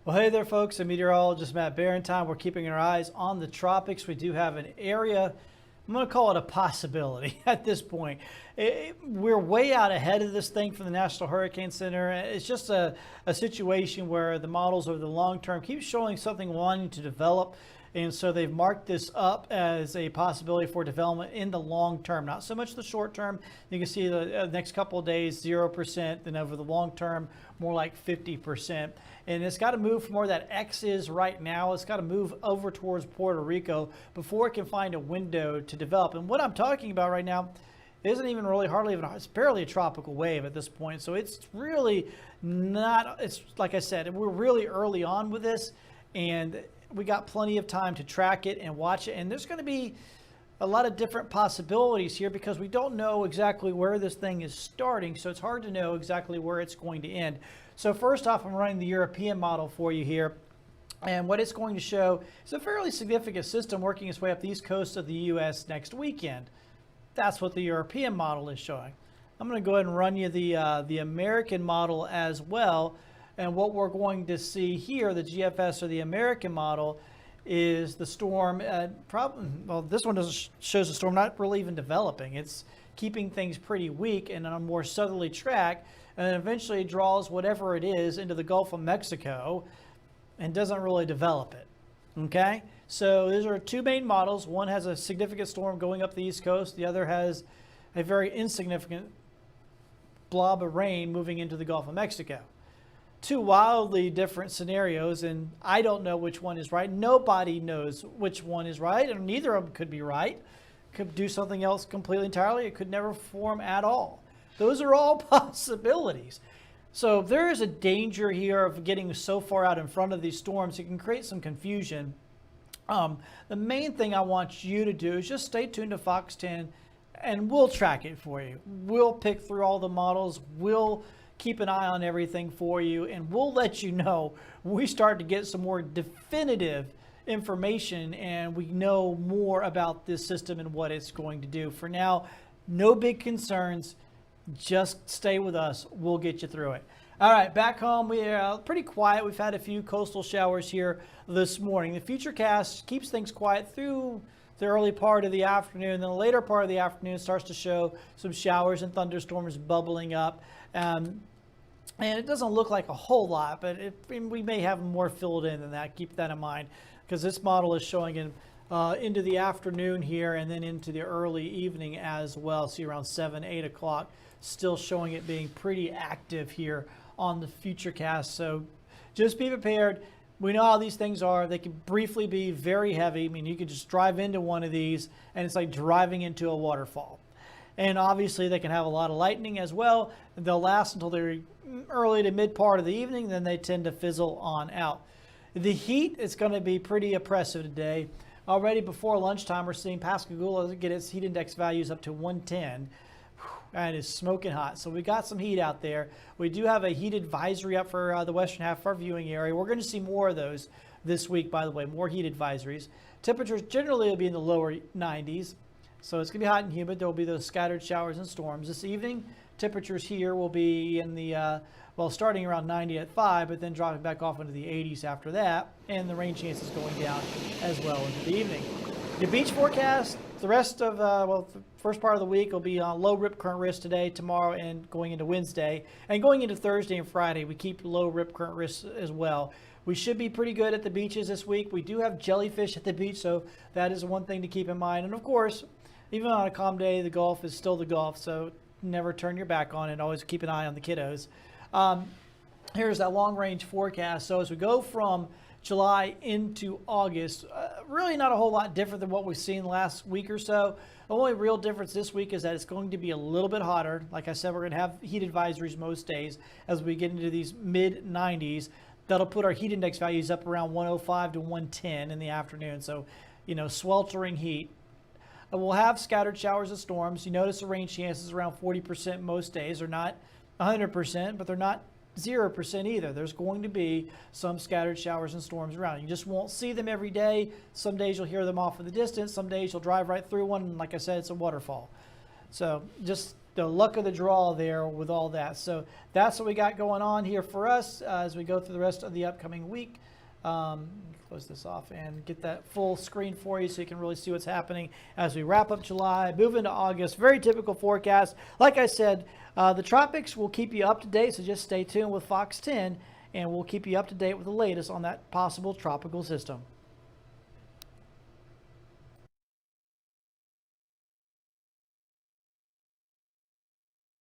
Well, hey there, folks. I'm meteorologist Matt Barentine. We're keeping our eyes on the tropics. We do have an area, I'm going to call it a possibility at this point. We're way out ahead of this thing from the National Hurricane Center. It's just a situation where the models over the long term keep showing something wanting to develop. And so they've marked this up as a possibility for development in the long term, not so much the short term. You can see the next couple of days, 0%, then over the long term, more like 50%. And it's got to move from where that X is right now. It's got to move over towards Puerto Rico before it can find a window to develop. And what I'm talking about right now isn't even really hardly even, it's barely a tropical wave at this point. So it's really not, it's like I said, we're really early on with this. And we got plenty of time to track it and watch it. And there's going to be a lot of different possibilities here because we don't know exactly where this thing is starting. So it's hard to know exactly where it's going to end. So first off, I'm running the European model for you here. And what it's going to show is a fairly significant system working its way up the east coast of the U.S. next weekend. That's what the European model is showing. I'm going to go ahead and run you the American model as well. And what we're going to see here, the GFS or the American model, is the storm. Well, this one shows the storm not really even developing. It's keeping things pretty weak and on a more southerly track, and then eventually draws whatever it is into the Gulf of Mexico and doesn't really develop it. Okay? So these are two main models. One has a significant storm going up the east coast. The other has a very insignificant blob of rain moving into the Gulf of Mexico. Two wildly different scenarios, and I don't know which one is right. Nobody knows which one is right, and neither of them could be right. Could do something else completely entirely. It could never form at all. Those are all possibilities. So there is a danger here of getting so far out in front of these storms, it can create some confusion. The main thing I want you to do is just stay tuned to Fox 10, and we'll track it for you. We'll pick through all the models. We'll keep an eye on everything for you, and we'll let you know when we start to get some more definitive information and we know more about this system and what it's going to do. For now, no big concerns. Just stay with us. We'll get you through it. All right, back home, we are pretty quiet. We've had a few coastal showers here this morning. The futurecast keeps things quiet through the early part of the afternoon. Then the later part of the afternoon starts to show some showers and thunderstorms bubbling up. And it doesn't look like a whole lot, but we may have more filled in than that. Keep that in mind, because this model is showing into the afternoon here and then into the early evening as well. See, around 7, 8 o'clock, still showing it being pretty active here on the futurecast. So just be prepared. We know how these things are. They can briefly be very heavy. I mean, you could just drive into one of these and it's like driving into a waterfall. And obviously they can have a lot of lightning as well. They'll last until they're early to mid part of the evening, then they tend to fizzle on out. The heat is going to be pretty oppressive today. Already before lunchtime, we're seeing Pascagoula get its heat index values up to 110. And it's smoking hot. So we got some heat out there. We do have a heat advisory up for the western half of our viewing area. We're going to see more of those this week, by the way, more heat advisories. Temperatures generally will be in the lower 90s. So it's going to be hot and humid. There will be those scattered showers and storms. This evening, temperatures here will be in the, starting around 90 at 5, but then dropping back off into the 80s after that. And the rain chances going down as well into the evening. The beach forecast, the rest of, the first part of the week will be on low rip current risk today, tomorrow, and going into Wednesday. And going into Thursday and Friday, we keep low rip current risk as well. We should be pretty good at the beaches this week. We do have jellyfish at the beach, so that is one thing to keep in mind. And of course, even on a calm day, the Gulf is still the Gulf, so never turn your back on it. Always keep an eye on the kiddos. Here's that long-range forecast. So as we go from July into August, really not a whole lot different than what we've seen last week or so. The only real difference this week is that it's going to be a little bit hotter. Like I said, we're going to have heat advisories most days as we get into these mid-90s. That'll put our heat index values up around 105 to 110 in the afternoon. So, sweltering heat. We'll have scattered showers and storms. You notice the rain chances around 40% most days. They're not 100%, but they're not 0% either. There's going to be some scattered showers and storms around. You just won't see them every day. Some days you'll hear them off in the distance. Some days you'll drive right through one, and like I said, it's a waterfall. So just the luck of the draw there with all that. So that's what we got going on here for us as we go through the rest of the upcoming week. Close this off and get that full screen for you so you can really see what's happening as we wrap up July, move into August. Very typical forecast. Like I said, the tropics will keep you up to date, so just stay tuned with Fox 10, and we'll keep you up to date with the latest on that possible tropical system.